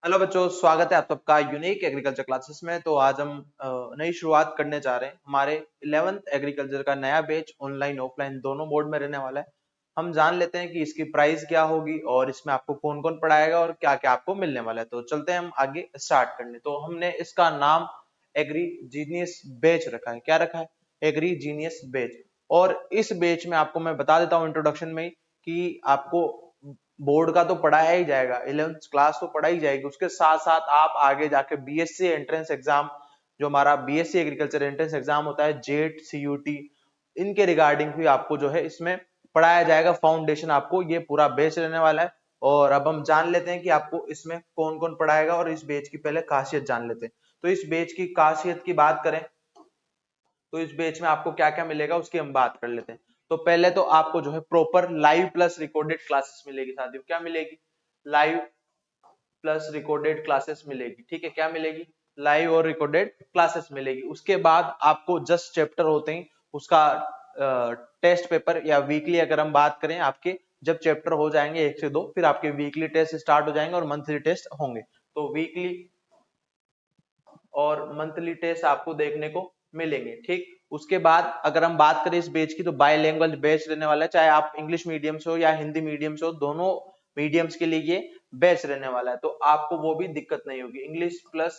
Hello बच्चों, स्वागत है आप सबका यूनिक एग्रीकल्चर क्लासेस में। तो आज हम नई शुरुआत करने जा रहे हैं। हमारे 11th एग्रीकल्चर का नया बैच ऑनलाइन ऑफलाइन दोनों मोड में रहने वाला है। हम जान लेते हैं कि इसकी प्राइस क्या होगी और इसमें आपको कौन कौन पढ़ाएगा और क्या क्या आपको मिलने वाला है। तो चलते हैं हम आगे स्टार्ट करने। तो हमने इसका नाम एग्री जीनियस बैच रखा है। क्या रखा है? Agri genius batch. और इस बैच में आपको मैं बता देता हूँ इंट्रोडक्शन में कि आपको बोर्ड का तो पढ़ाया ही जाएगा, 11th क्लास तो पढ़ाई जाएगी, उसके साथ साथ आप आगे जाके बीएससी एंट्रेंस एग्जाम, जो हमारा बीएससी एग्रीकल्चर एंट्रेंस एग्जाम होता है, जेट सीयूटी, इनके रिगार्डिंग भी आपको जो है इसमें पढ़ाया जाएगा। फाउंडेशन आपको ये पूरा बेच रहने वाला है। और अब हम जान लेते हैं कि आपको इसमें कौन कौन पढ़ाएगा और इस बेच की पहले खासियत जान लेते हैं। तो इस बेच की खासियत की बात करें तो इस बैच में आपको क्या क्या मिलेगा उसकी हम बात कर लेते हैं। तो पहले तो आपको जो है proper live plus recorded classes मिलेगी साथियों। क्या मिलेगी? लाइव प्लस रिकॉर्डेड क्लासेस मिलेगी। ठीक है, क्या मिलेगी? लाइव और रिकॉर्डेड क्लासेस मिलेगी। उसके बाद आपको जस्ट चैप्टर होते हैं उसका टेस्ट पेपर या वीकली, अगर हम बात करें आपके जब चैप्टर हो जाएंगे 1 से 2, फिर आपके वीकली टेस्ट स्टार्ट हो जाएंगे और मंथली टेस्ट होंगे। तो वीकली और मंथली टेस्ट आपको देखने को मिलेंगे। ठीक, उसके बाद अगर हम बात करें इस बैच की, तो बायलैंग्वेज बैच रहने वाला है। चाहे आप इंग्लिश मीडियम से हो या हिंदी मीडियम से हो, दोनों मीडियम्स के लिए ये बैच रहने वाला है। तो आपको वो भी दिक्कत नहीं होगी। इंग्लिश प्लस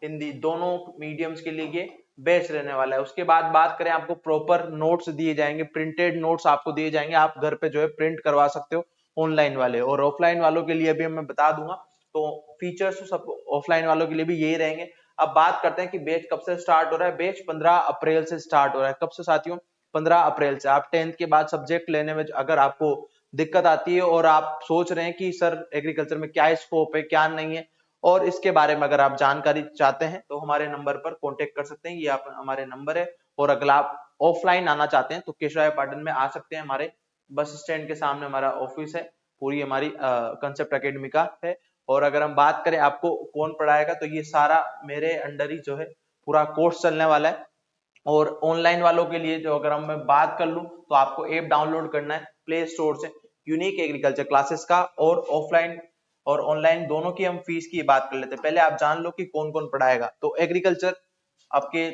हिंदी दोनों मीडियम्स के लिए ये बैच रहने वाला है। उसके बाद बात करें, आपको प्रॉपर नोट्स दिए जाएंगे, प्रिंटेड नोट्स आपको दिए जाएंगे। आप घर पे जो है प्रिंट करवा सकते हो ऑनलाइन वाले। और ऑफलाइन वालों के लिए भी मैं बता दूंगा। तो फीचर्स तो सब ऑफलाइन वालों के लिए भी यही रहेंगे। अब बात करते हैं कि बैच कब से स्टार्ट हो रहा है। बैच 15 अप्रैल से स्टार्ट हो रहा है। कब से साथियों? 15 अप्रैल से। आप 10th के बाद सब्जेक्ट लेने में अगर आपको दिक्कत आती है और आप सोच रहे हैं कि सर एग्रीकल्चर में क्या स्कोप है क्या नहीं है, और इसके बारे में अगर आप जानकारी चाहते हैं तो हमारे नंबर पर कांटेक्ट कर सकते हैं। ये आप हमारे नंबर है। और अगर आप ऑफलाइन आना चाहते हैं तो केशव पाटन में आ सकते हैं। हमारे बस स्टैंड के सामने हमारा ऑफिस है। पूरी हमारी कंसेप्ट एकेडमी का है। और अगर हम बात करें आपको कौन पढ़ाएगा, तो ये सारा मेरे अंडर ही जो है पूरा कोर्स चलने वाला है। और ऑनलाइन वालों के लिए जो अगर हम मैं बात कर लूं, तो आपको ऐप डाउनलोड करना है प्ले स्टोर से, यूनिक एग्रीकल्चर क्लासेस का। और ऑफलाइन और ऑनलाइन दोनों की हम फीस की बात कर लेते हैं। पहले आप जान लो कि कौन कौन पढ़ाएगा। तो एग्रीकल्चर आपके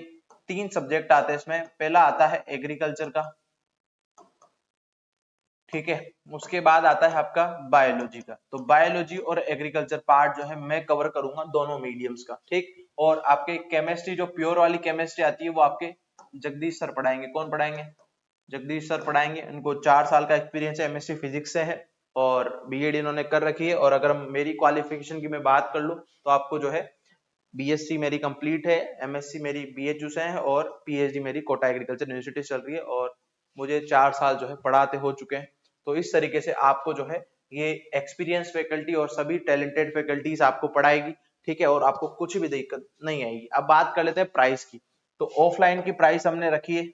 3 सब्जेक्ट आते हैं इसमें। पहला आता है एग्रीकल्चर का, ठीक है। उसके बाद आता है आपका बायोलॉजी का। तो बायोलॉजी और एग्रीकल्चर पार्ट जो है मैं कवर करूंगा दोनों मीडियम्स का। ठीक, और आपके केमिस्ट्री जो प्योर वाली केमिस्ट्री आती है वो आपके जगदीश सर पढ़ाएंगे। कौन पढ़ाएंगे? जगदीश सर पढ़ाएंगे। इनको 4 साल का एक्सपीरियंस है, एमएससी फिजिक्स से है और बीएड इन्होंने कर रखी है। और अगर हम मेरी क्वालिफिकेशन की मैं बात कर लूं, तो आपको जो है बीएससी मेरी कंप्लीट है, एमएससी मेरी बीएचयू से है और पीएचडी मेरी कोटा एग्रीकल्चर यूनिवर्सिटी चल रही है। और मुझे 4 साल जो है पढ़ाते हो चुके हैं। तो इस तरीके से आपको जो है ये एक्सपीरियंस फैकल्टी और सभी टैलेंटेड फैकल्टीज आपको पढ़ाएगी। ठीक है, और आपको कुछ भी दिक्कत नहीं आएगी। अब बात कर लेते हैं प्राइस की। तो ऑफलाइन की प्राइस हमने रखी है।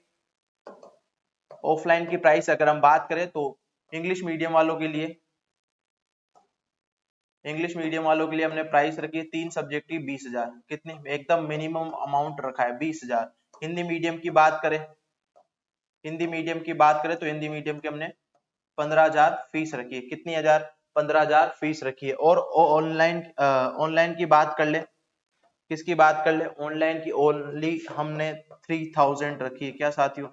ऑफलाइन की प्राइस अगर हम बात करें तो इंग्लिश मीडियम वालों के लिए, हमने प्राइस रखी है 3 सब्जेक्ट की 20,000। कितनी? एकदम मिनिमम अमाउंट रखा है 20,000। हिंदी मीडियम की बात करें, तो हिंदी मीडियम की हमने 15,000 फीस रखी है। कितनी हजार? 15,000 फीस रखी है। और ऑनलाइन ऑनलाइन की बात कर ले। किसकी बात कर ले? ऑनलाइन की ओनली हमने 3,000 रखी है। क्या साथियों?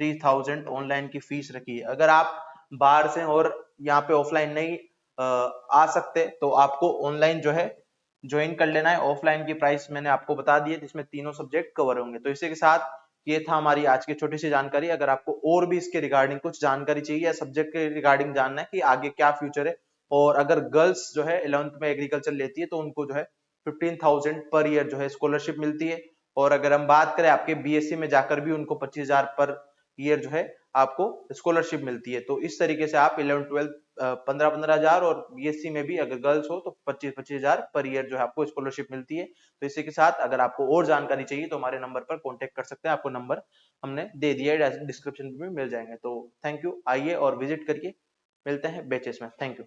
3,000 ऑनलाइन की फीस रखी है। अगर आप बाहर से और यहाँ पे ऑफलाइन नहीं आ सकते तो आपको ऑनलाइन जो है ज्वाइन कर लेना है। ऑफलाइन की प्राइस मैंने आपको बता दी है जिसमें तीनों सब्जेक्ट कवर होंगे। तो इसी के साथ ये था हमारी आज की छोटी सी जानकारी। अगर आपको और भी इसके रिगार्डिंग कुछ जानकारी चाहिए या सब्जेक्ट के रिगार्डिंग जानना है कि आगे क्या फ्यूचर है, और अगर गर्ल्स जो है 11th में एग्रीकल्चर लेती है तो उनको जो है 15,000 पर ईयर जो है स्कॉलरशिप मिलती है। और अगर हम बात करें आपके बीएससी में जाकर भी उनको 25,000 पर ईयर जो है आपको स्कॉलरशिप मिलती है। तो इस तरीके से आप 11th-12th 15,000 और बीएससी में भी अगर गर्ल्स हो तो 25,000 पर ईयर जो है आपको स्कॉलरशिप मिलती है। तो इसी के साथ अगर आपको और जानकारी चाहिए तो हमारे नंबर पर कांटेक्ट कर सकते हैं। आपको नंबर हमने दे दिया है, डिस्क्रिप्शन में मिल जाएंगे। तो थैंक यू, आइए और विजिट करिए। मिलते हैं बैचेस में। Thank you.